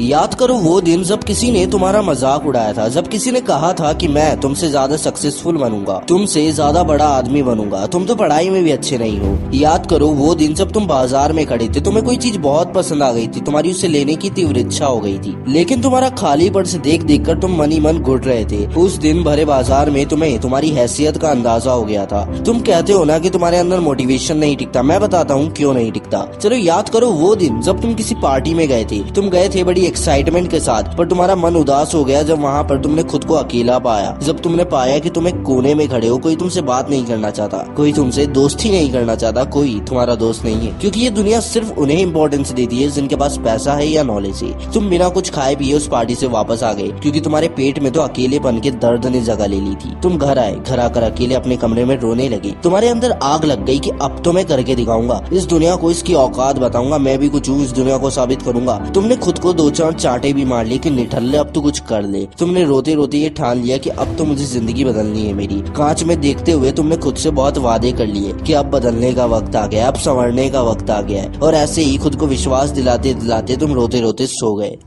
याद करो वो दिन जब किसी ने तुम्हारा मजाक उड़ाया था, जब किसी ने कहा था कि मैं तुमसे ज्यादा सक्सेसफुल बनूंगा, तुमसे ज्यादा बड़ा आदमी बनूंगा, तुम तो पढ़ाई में भी अच्छे नहीं हो। याद करो वो दिन जब तुम बाजार में खड़े थे, तुम्हें कोई चीज बहुत पसंद आ गई थी, तुम्हारी उसे लेने की तीव्र इच्छा हो गई थी, लेकिन तुम्हारा खाली पर्स देख देख कर तुम मन ही मन घुट रहे थे। उस दिन भरे बाजार में तुम्हें तुम्हारी हैसियत का अंदाजा हो गया था। तुम कहते हो ना कि तुम्हारे अंदर मोटिवेशन नहीं टिकता, मैं बताता हूँ क्यों नहीं टिकता। चलो याद करो वो दिन जब तुम किसी पार्टी में गए थे, तुम गए थे बड़ी एक्साइटमेंट के साथ, पर तुम्हारा मन उदास हो गया जब वहाँ पर तुमने खुद को अकेला पाया, जब तुमने पाया कि तुम एक कोने में खड़े हो, कोई तुमसे बात नहीं करना चाहता, कोई तुमसे दोस्ती नहीं करना चाहता, कोई तुम्हारा दोस्त नहीं है, क्योंकि ये दुनिया सिर्फ उन्हें इंपॉर्टेंस देती है जिनके पास पैसा है या नॉलेज है। तुम बिना कुछ खाए पिए उस पार्टी से वापस आ गए, क्योंकि तुम्हारे पेट में तो अकेलेपन के दर्द ने जगह ले ली थी। तुम घर आए, घर आकर अकेले अपने कमरे में रोने लगे। तुम्हारे अंदर आग लग गई कि अब तो मैं करके दिखाऊंगा, इस दुनिया को इसकी औकात बताऊंगा, मैं भी कुछ हूँ, इस दुनिया को साबित करूंगा। तुमने खुद को दो चार चांटे भी मार लिए कि निठल्ले अब तो कुछ कर ले। तुमने रोते रोते ये ठान लिया कि अब तो मुझे जिंदगी बदलनी है मेरी। कांच में देखते हुए तुमने खुद से बहुत वादे कर लिए कि अब बदलने का वक्त आ गया, अब संवरने का वक्त आ गया है, और ऐसे ही खुद को विश्वास दिलाते दिलाते तुम रोते रोते सो गए।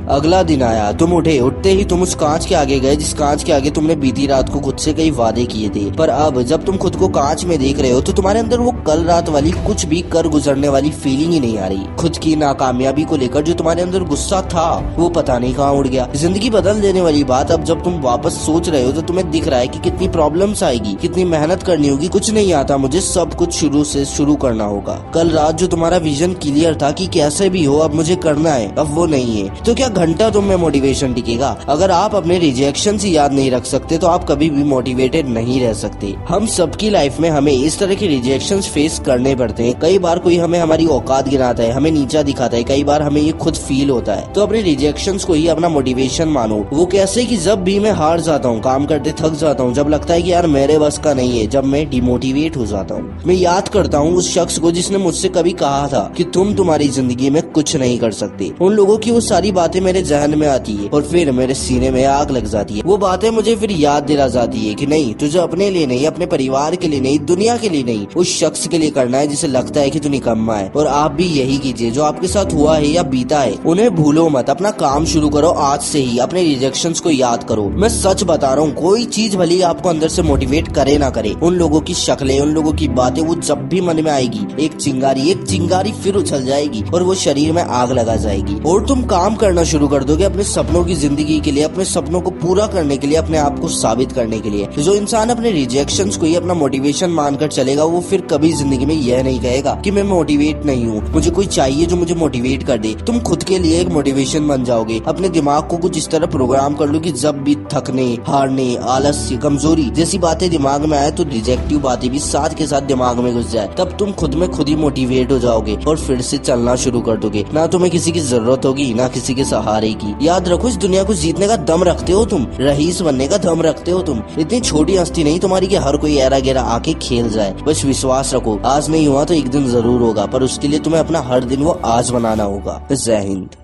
अगला दिन आया, तुम उठे, उठते ही तुम उस कांच के आगे गए जिस कांच के आगे तुमने बीती रात को खुद से कई वादे किए थे। पर अब जब तुम खुद को कांच में देख रहे हो तो तुम्हारे अंदर वो कल रात वाली कुछ भी कर गुजरने वाली फीलिंग ही नहीं आ रही। खुद की नाकामयाबी को लेकर जो तुम्हारे अंदर गुस्सा था वो पता नहीं कहाँ उड़ गया। जिंदगी बदल देने वाली बात अब जब तुम वापस सोच रहे हो तो तुम्हें दिख रहा है कि कितनी प्रॉब्लम्स आएगी, कितनी मेहनत करनी होगी। कुछ नहीं आता मुझे, सब कुछ शुरू से शुरू करना होगा। कल रात जो तुम्हारा विजन क्लियर था कि कैसे भी हो अब मुझे करना है, अब वो नहीं है। तो क्या घंटा तुम में मोटिवेशन टिकेगा? अगर आप अपने रिजेक्शन से याद नहीं रख सकते तो आप कभी भी मोटिवेटेड नहीं रह सकते। हम सबकी लाइफ में हमें इस तरह के रिजेक्शंस फेस करने पड़ते हैं। कई बार कोई हमें हमारी औकात गिराता है, हमें नीचा दिखाता है, कई बार हमें ये खुद फील होता है। तो अपने रिजेक्शंस को ही अपना मोटिवेशन मानो। वो कैसे कि जब भी मैं हार जाता हूँ, काम करते थक जाता हूँ, जब लगता है कि यार मेरे बस का नहीं है, जब मैं डिमोटिवेट हो जाता हूँ, मैं याद करता हूँ उस शख्स को जिसने मुझसे कभी कहा था कि तुम तुम्हारी जिंदगी में कुछ नहीं कर सकते। उन लोगों की वो सारी बातें मेरे जहन में आती है और फिर मेरे सीने में आग लग जाती है। वो बातें मुझे फिर याद दिला जाती है कि नहीं, तुझे अपने लिए नहीं, अपने परिवार के लिए नहीं, दुनिया के लिए नहीं, उस शख्स के लिए करना है जिसे लगता है कि तू निकम्मा है। और आप भी यही कीजिए, जो आपके साथ हुआ है या बीता है उन्हें भूलो मत, अपना काम शुरू करो आज से ही, अपने रिजेक्शंस को याद करो। मैं सच बता रहा हूँ, कोई चीज भले आपको अंदर से मोटिवेट करे ना करे, उन लोगों की शक्लें, उन लोगों की बातें, वो जब भी मन में आएगी एक चिंगारी फिर उछल जाएगी और वो शरीर में आग लगा जाएगी और तुम काम करना शुरू कर दोगे अपने सपनों की जिंदगी के लिए, अपने सपनों को पूरा करने के लिए, अपने आप को साबित करने के लिए। जो इंसान अपने रिजेक्शंस को ही अपना मोटिवेशन मानकर चलेगा वो फिर कभी जिंदगी में यह नहीं कहेगा कि मैं मोटिवेट नहीं हूँ, मुझे कोई चाहिए जो मुझे मोटिवेट कर दे। तुम खुद के लिए एक मोटिवेशन बन जाओगे। अपने दिमाग को कुछ इस तरह प्रोग्राम कर लो कि जब भी थकने, हारने, आलस्य, कमजोरी जैसी बातें दिमाग में आए तो रिजेक्टिव बातें भी साथ के साथ दिमाग में घुस जाए। तब तुम खुद में खुद ही मोटिवेट हो जाओगे और फिर से चलना शुरू कर दोगे। ना तुम्हें किसी की जरूरत होगी, ना किसी के सहारे की। याद रखो, इस दुनिया को जीतने का दम रखते हो तुम, रईस बनने का दम रखते हो तुम। इतनी छोटी हस्ती नहीं तुम्हारी कि हर कोई ऐरा गैरा आके खेल जाए। बस विश्वास रखो, आज नहीं हुआ तो एक दिन जरूर होगा, पर उसके लिए तुम्हें अपना हर दिन वो आज बनाना होगा। जय हिंद।